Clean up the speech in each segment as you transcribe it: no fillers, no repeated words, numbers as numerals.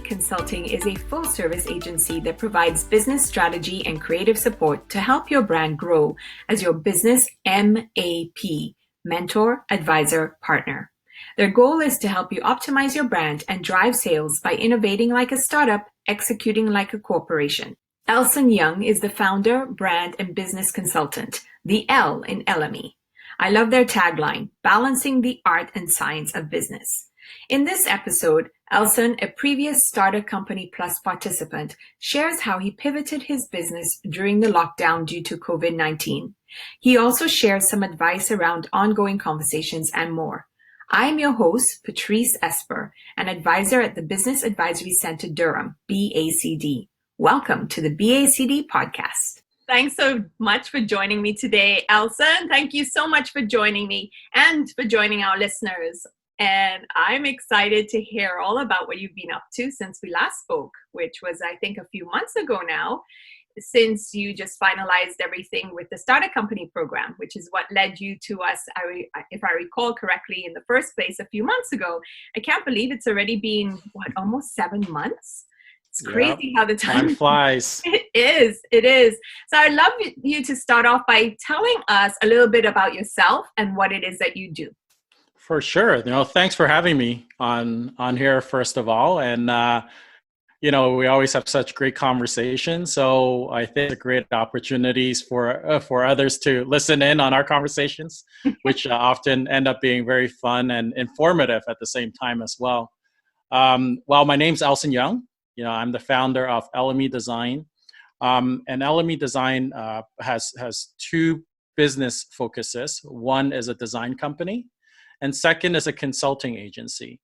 Elamy Consulting is a full-service agency that provides business strategy and creative support to help your brand grow as your business MAP, mentor, advisor, partner. Their goal is to help you optimize your brand and drive sales by innovating like a startup, executing like a corporation. Elson Yeung is the founder, brand, and business consultant, the L in Elamy. I love their tagline, balancing the art and science of business. In this episode, Elson, a previous Starter Company Plus participant, shares how he pivoted his business during the lockdown due to COVID-19. He also shares some advice around ongoing conversations and more. I'm your host, Patrice Esper, an advisor at the Business Advisory Centre Durham, BACD. Welcome to the BACD podcast. Thanks so much for joining me today, Elson. Thank you so much for joining me and for joining our listeners. And I'm excited to hear all about what you've been up to since we last spoke, which was, I think, a few months ago now, since you just finalized everything with the Starter Company program, which is what led you to us, if I recall correctly, in the first place a few months ago. I can't believe it's already been, almost 7 months? It's crazy how the time flies. It is. So I'd love you to start off by telling us a little bit about yourself and what it is that you do. For sure. Thanks for having me on here, first of all. And, we always have such great conversations. So I think it's great opportunities for others to listen in on our conversations, which often end up being very fun and informative at the same time as well. My name's Elson Yeung. I'm the founder of Elamy Design. And Elamy Design has two business focuses. One is a design company, and second is a consulting agency.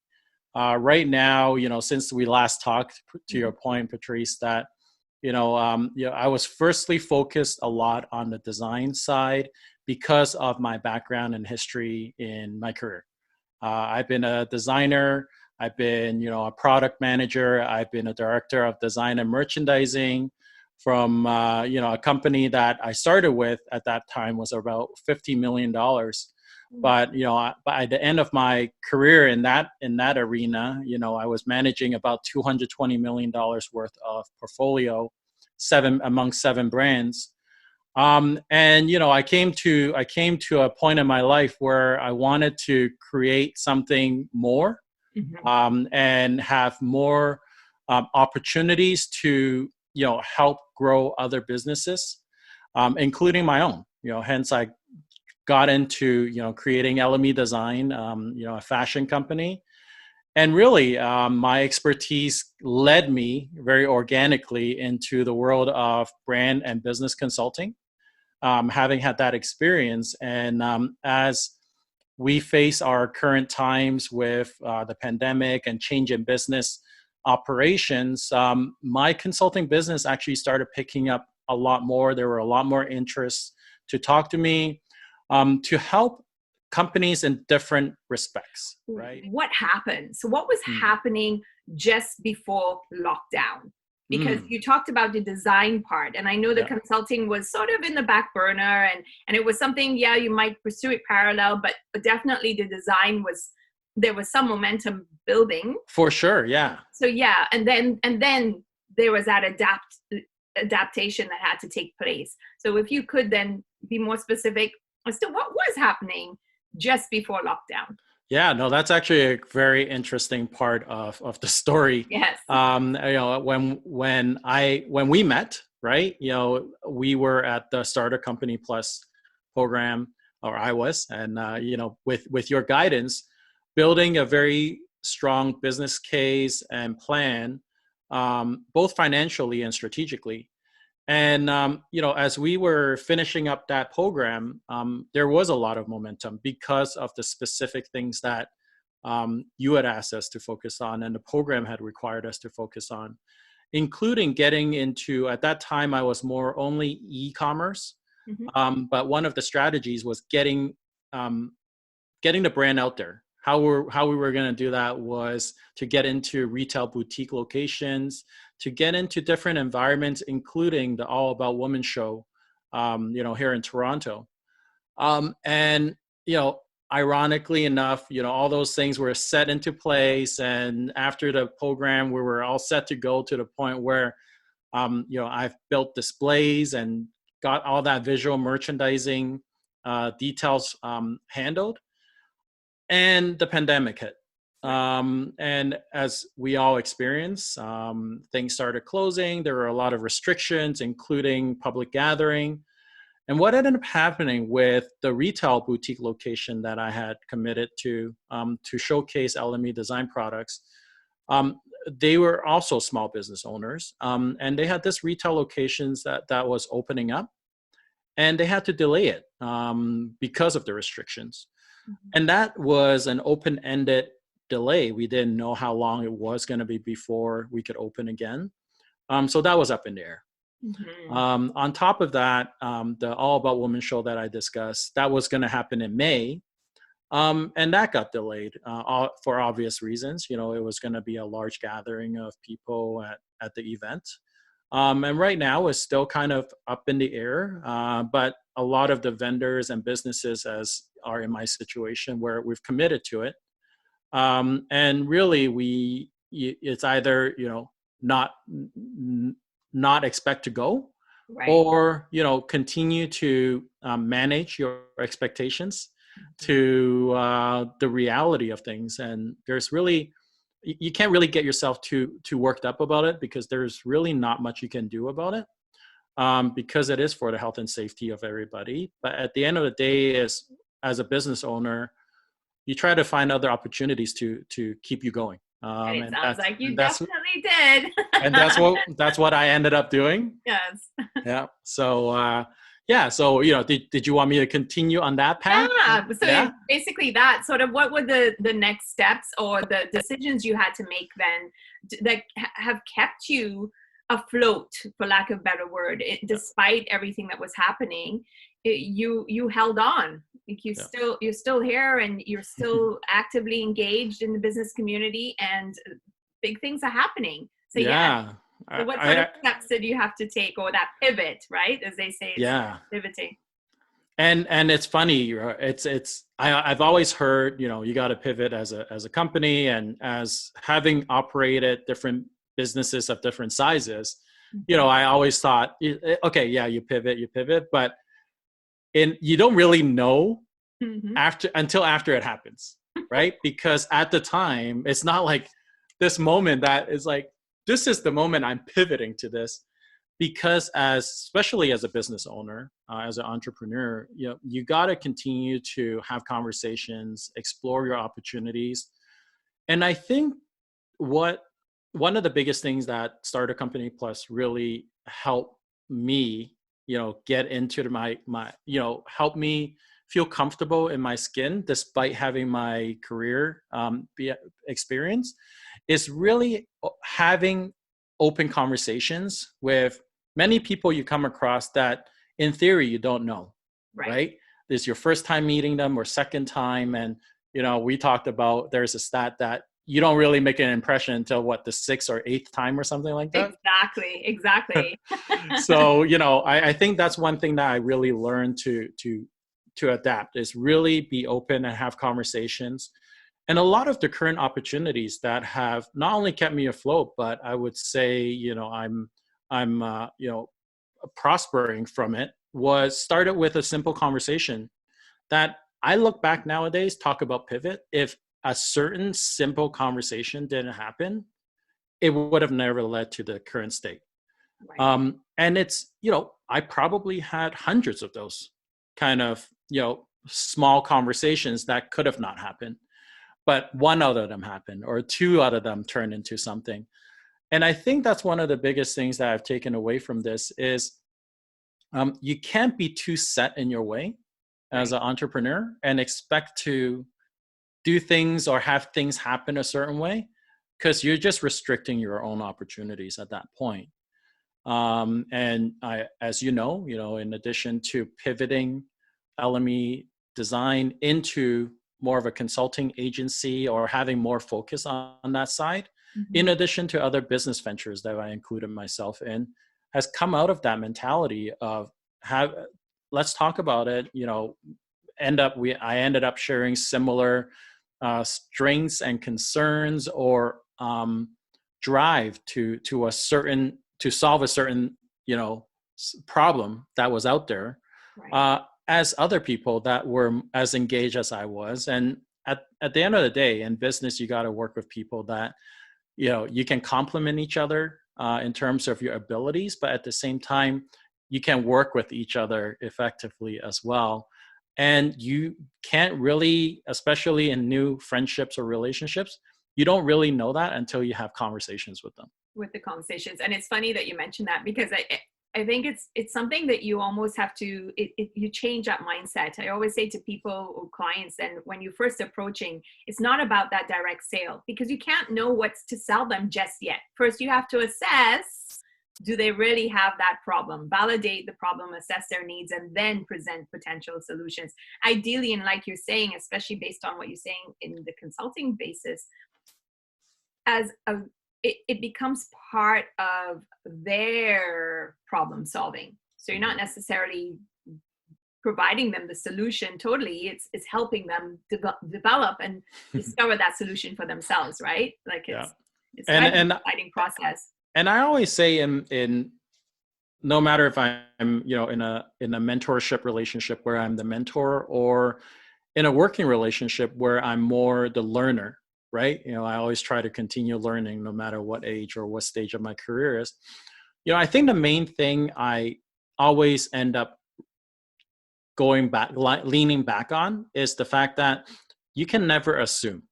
Right now, since we last talked, to your point, Patrice, that I was firstly focused a lot on the design side because of my background and history in my career. I've been a designer. I've been, a product manager. I've been a director of design and merchandising from, a company that I started with at that time was about $50 million. But, by the end of my career in that arena, I was managing about $220 million worth of portfolio, among 7 brands. And, I came to a point in my life where I wanted to create something more. And have more opportunities to, help grow other businesses, including my own. Hence I got into, creating Elamy Design, a fashion company. And really, my expertise led me very organically into the world of brand and business consulting, having had that experience. And as we face our current times with the pandemic and change in business operations, my consulting business actually started picking up a lot more. There were a lot more interests to talk to me, to help companies in different respects, right? What happened? So what was happening just before lockdown? Because you talked about the design part, and I know the consulting was sort of in the back burner, and it was something, you might pursue it parallel, but definitely the design there was some momentum building. For sure, yeah. So and then there was that adaptation that had to take place. So if you could then be more specific as to what was happening just before lockdown. Yeah, no, that's actually a very interesting part of the story. Yes. When we met, right? We were at the Starter Company Plus program, or I was, and with your guidance, building a very strong business case and plan, both financially and strategically. And, as we were finishing up that program, there was a lot of momentum because of the specific things that you had asked us to focus on and the program had required us to focus on, including getting into, at that time, I was more only e-commerce. But one of the strategies was getting the brand out there. How we were going to do that was to get into retail boutique locations, to get into different environments, including the All About Women show, here in Toronto. And ironically enough, all those things were set into place. And after the program, we were all set to go to the point where, I've built displays and got all that visual merchandising details handled. And the pandemic hit. And as we all experienced, things started closing. There were a lot of restrictions, including public gathering. And what ended up happening with the retail boutique location that I had committed to showcase Elamy design products, they were also small business owners, and they had this retail locations that was opening up, and they had to delay it because of the restrictions. Mm-hmm. And that was an open-ended delay. We didn't know how long it was going to be before we could open again. So that was up in the air. Mm-hmm. On top of that, the All About Women show that I discussed, that was going to happen in May. And that got delayed for obvious reasons. It was going to be a large gathering of people at the event. And right now it's still kind of up in the air, but a lot of the vendors and businesses are in my situation where we've committed to it. And really it's either, not expect to go, right, or, continue to manage your expectations to the reality of things. And there's really, you can't really get yourself too worked up about it, because there's really not much you can do about it, because it is for the health and safety of everybody. But at the end of the day, as a business owner, you try to find other opportunities to keep you going. And it sounds like you definitely did. And that's what I ended up doing. Yes. Yeah. So So, did you want me to continue on that path? Yeah. So basically that sort of, what were the next steps or the decisions you had to make then that have kept you afloat, for lack of a better word, despite everything that was happening? You held on. You're still here, and you're still actively engaged in the business community, and big things are happening. So So what sort of steps did you have to take, or that pivot, right? As they say, pivoting. And it's funny, I've always heard, you got to pivot as a company, and as having operated different businesses of different sizes, I always thought, okay, yeah, you pivot, but you don't really know until after it happens, right? Because at the time, it's not like this moment that is like, this is the moment I'm pivoting to this. Because especially as a business owner, as an entrepreneur, you got to continue to have conversations, explore your opportunities. And I think one of the biggest things that Startup Company Plus really helped me, get into my help me feel comfortable in my skin despite having my career experience, is really having open conversations with many people you come across that in theory you don't know, right? This is your first time meeting them or second time. And, we talked about, there's a stat that you don't really make an impression until the 6th or 8th time or something like that. Exactly. So, I think that's one thing that I really learned to adapt, is really be open and have conversations. And a lot of the current opportunities that have not only kept me afloat, but I would say, I'm prospering from it, was started with a simple conversation that I look back nowadays, talk about pivot. If a certain simple conversation didn't happen, it would have never led to the current state. Right. And it's, I probably had hundreds of those kind of, small conversations that could have not happened, but one out of them happened, or two out of them turned into something. And I think that's one of the biggest things that I've taken away from this is you can't be too set in your way as an entrepreneur and expect to do things or have things happen a certain way, because you're just restricting your own opportunities at that point. And as you know, in addition to pivoting Elamy Design into more of a consulting agency or having more focus on that side, in addition to other business ventures that I included myself in, has come out of that mentality of let's talk about it, I ended up sharing similar strengths and concerns, or drive to solve a certain problem that was out there, Right. as other people that were as engaged as I was. And at the end of the day, in business, you got to work with people that you can complement each other in terms of your abilities, but at the same time, you can work with each other effectively as well. And you can't really, especially in new friendships or relationships, you don't really know that until you have conversations with them. With the conversations. And it's funny that you mentioned that, because I think it's something that you almost have to, you change that mindset. I always say to people or clients, and when you're first approaching, it's not about that direct sale, because you can't know what's to sell them just yet. First, you have to assess, do they really have that problem? Validate the problem, assess their needs, and then present potential solutions. Ideally, and like you're saying, especially based on what you're saying in the consulting basis, as it becomes part of their problem solving. So you're not necessarily providing them the solution totally. It's helping them develop and discover that solution for themselves, right? Like Yeah. it's and kind of an and exciting process. and I always say, in no matter if I'm in a mentorship relationship where I'm the mentor, or in a working relationship where I'm more the learner, right? I always try to continue learning no matter what age or what stage of my career is. I think the main thing I always end up leaning back on is the fact that you can never assume.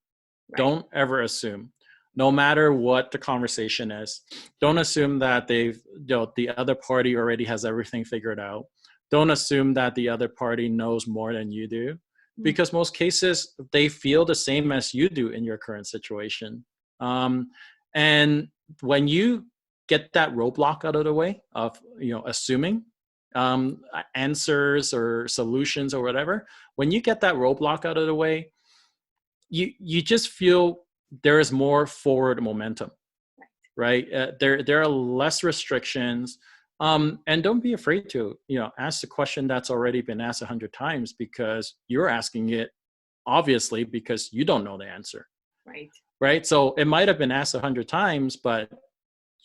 Right. Don't ever assume. No matter what the conversation is, don't assume that the other party already has everything figured out. Don't assume that the other party knows more than you do, because most cases they feel the same as you do in your current situation. And when you get that roadblock out of the way of assuming answers or solutions or whatever, when you get that roadblock out of the way, you just feel there is more forward momentum, right? There are less restrictions, and don't be afraid to ask the question that's already been asked 100 times, because you're asking it obviously because you don't know the answer, right? So it might have been asked 100 times, but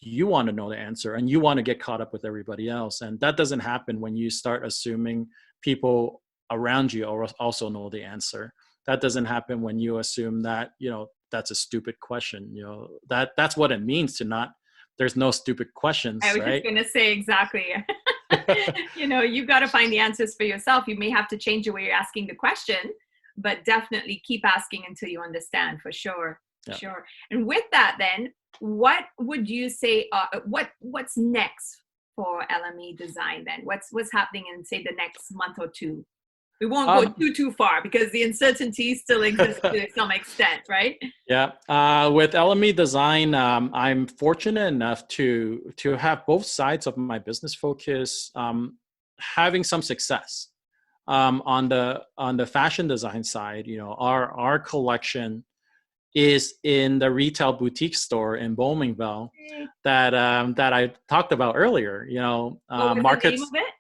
you want to know the answer and you want to get caught up with everybody else, and that doesn't happen when you start assuming people around you also know the answer. That doesn't happen when you assume that that's a stupid question. That's what it means to not. There's no stupid questions. I was right? just going to say exactly. You've got to find the answers for yourself. You may have to change the way you're asking the question, but definitely keep asking until you understand, for sure. Yeah. Sure. And with that, then, what would you say? What's next for Elamy Design? Then, what's happening in, say, the next month or two? We won't go too far because the uncertainty still exists to some extent, right? Yeah. With Elamy Design, I'm fortunate enough to have both sides of my business focus having some success. On the fashion design side, our collection is in the retail boutique store in Bowmanville that I talked about earlier.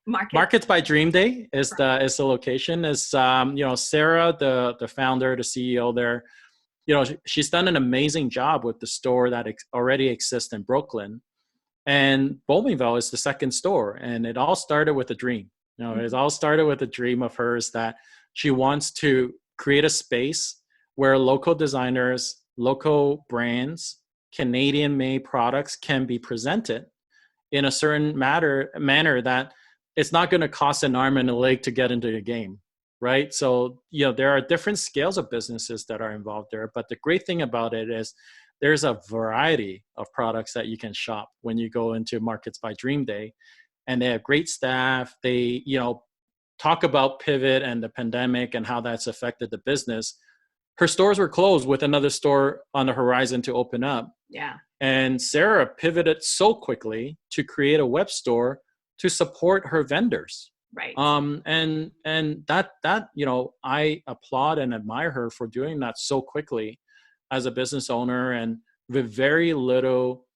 Markets by Dream Day is the location. Is Sarah, the founder, the CEO there. She's done an amazing job with the store that already exists in Brooklyn, and Bowmanville is the second store. And it all started with a dream. It all started with a dream of hers that she wants to create a space where local designers, local brands, Canadian-made products can be presented in a certain manner that it's not going to cost an arm and a leg to get into the game, right? So, there are different scales of businesses that are involved there. But the great thing about it is there's a variety of products that you can shop when you go into Markets by Dream Day. And they have great staff. They, talk about pivot and the pandemic and how that's affected the business. Her stores were closed with another store on the horizon to open up. Yeah. And Sarah pivoted so quickly to create a web store to support her vendors. Right. And that I applaud and admire her for doing that so quickly as a business owner, and with very little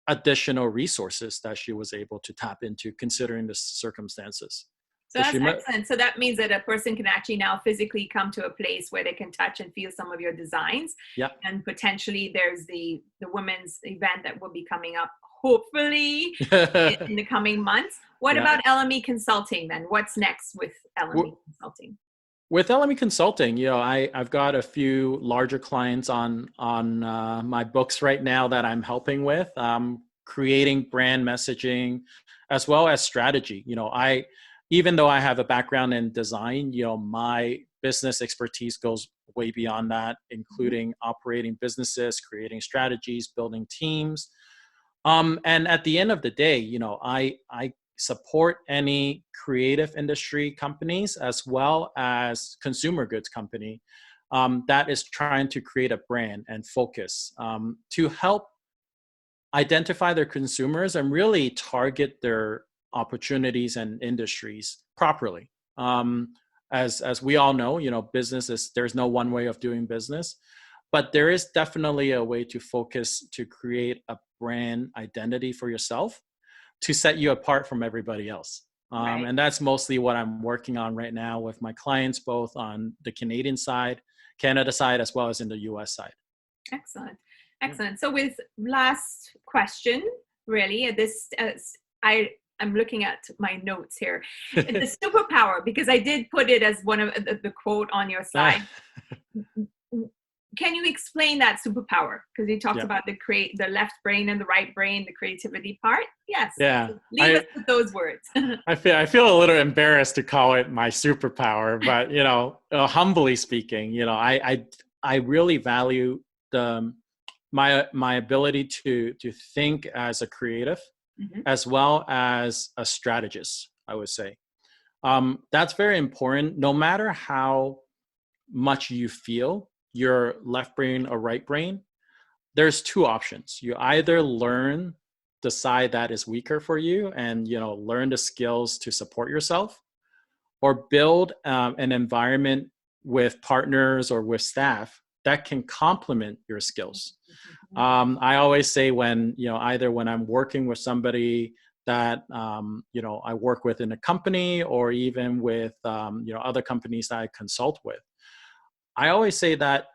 additional resources that she was able to tap into considering the circumstances. So that's excellent. So that means that a person can actually now physically come to a place where they can touch and feel some of your designs. Yeah. And potentially there's the women's event that will be coming up, hopefully in the coming months. What about Elamy Consulting then? What's next with Elamy Consulting? With Elamy Consulting, I've got a few larger clients on my books right now that I'm helping with, creating brand messaging as well as strategy. Even though I have a background in design, my business expertise goes way beyond that, including operating businesses, creating strategies, building teams. And at the end of the day, I support any creative industry companies as well as consumer goods company that is trying to create a brand and focus to help identify their consumers and really target their opportunities and industries properly. As we all know, business there's no one way of doing business, but there is definitely a way to focus to create a brand identity for yourself to set you apart from everybody else. And that's mostly what I'm working on right now with my clients, both on the Canada side, as well as in the US side. Excellent. Excellent. So with last question, really, I'm looking at my notes here. The superpower, because I did put it as one of the quote on your slide. Can you explain that superpower? Because you talked about the left brain and the right brain, the creativity part. Yes. Yeah. Leave us with those words. I feel a little embarrassed to call it my superpower, but humbly speaking, I really value my ability to think as a creative, as well as a strategist, I would say. That's very important. No matter how much you feel your left brain or right brain, there's two options. You either learn the side that is weaker for you and learn the skills to support yourself, or build an environment with partners or with staff that can complement your skills. I always say either when I'm working with somebody that I work with in a company, or even with other companies that I consult with, I always say that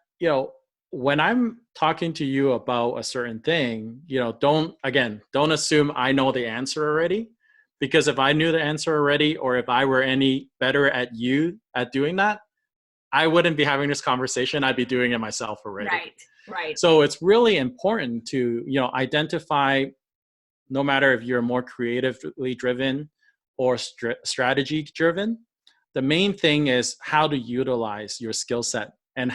when I'm talking to you about a certain thing, don't assume I know the answer already, because if I knew the answer already, or if I were any better at doing that, I wouldn't be having this conversation. I'd be doing it myself already. Right. So it's really important to, identify, no matter if you're more creatively driven or strategy driven, the main thing is how to utilize your skill set and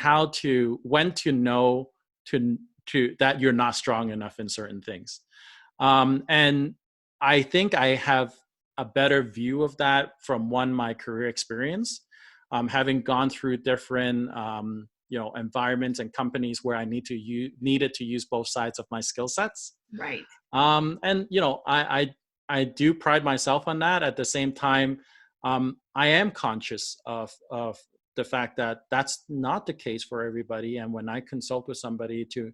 when to know that you're not strong enough in certain things. And I think I have a better view of that from my career experience. Having gone through different environments and companies where I needed to use both sides of my skill sets. Right. And I do pride myself on that. At the same time, I am conscious of the fact that that's not the case for everybody. And when I consult with somebody to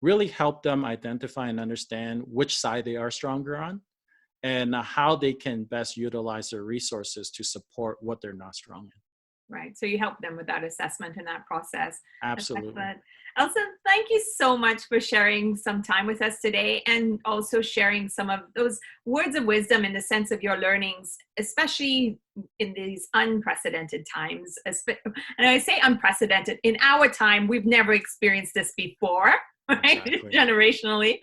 really help them identify and understand which side they are stronger on, and how they can best utilize their resources to support what they're not strong in. Right. So you help them with that assessment and that process. Absolutely. Elson, thank you so much for sharing some time with us today, and also sharing some of those words of wisdom in the sense of your learnings, especially in these unprecedented times. And I say unprecedented, in our time, we've never experienced this before, right? Exactly. Generationally.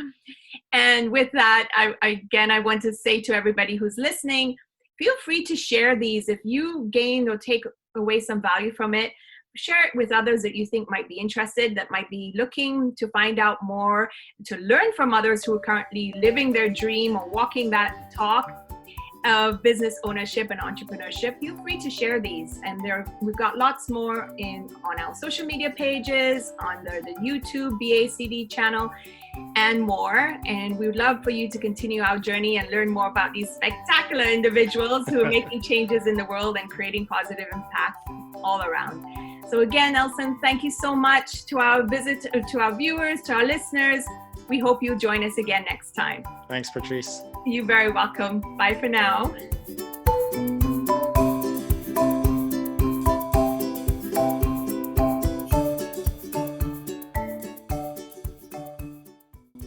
And with that, I want to say to everybody who's listening, feel free to share these. If you gain or take away some value from it, share it with others that you think might be interested, that might be looking to find out more, to learn from others who are currently living their dream or walking that talk of business ownership and entrepreneurship. Feel free to share these, and we've got lots more on our social media pages, on the YouTube BACD channel, and more. And we would love for you to continue our journey and learn more about these spectacular individuals who are making changes in the world and creating positive impact all around. So again, Elson, thank you so much to our viewers, to our listeners. We hope you'll join us again next time. Thanks, Patrice. You're very welcome. Bye for now.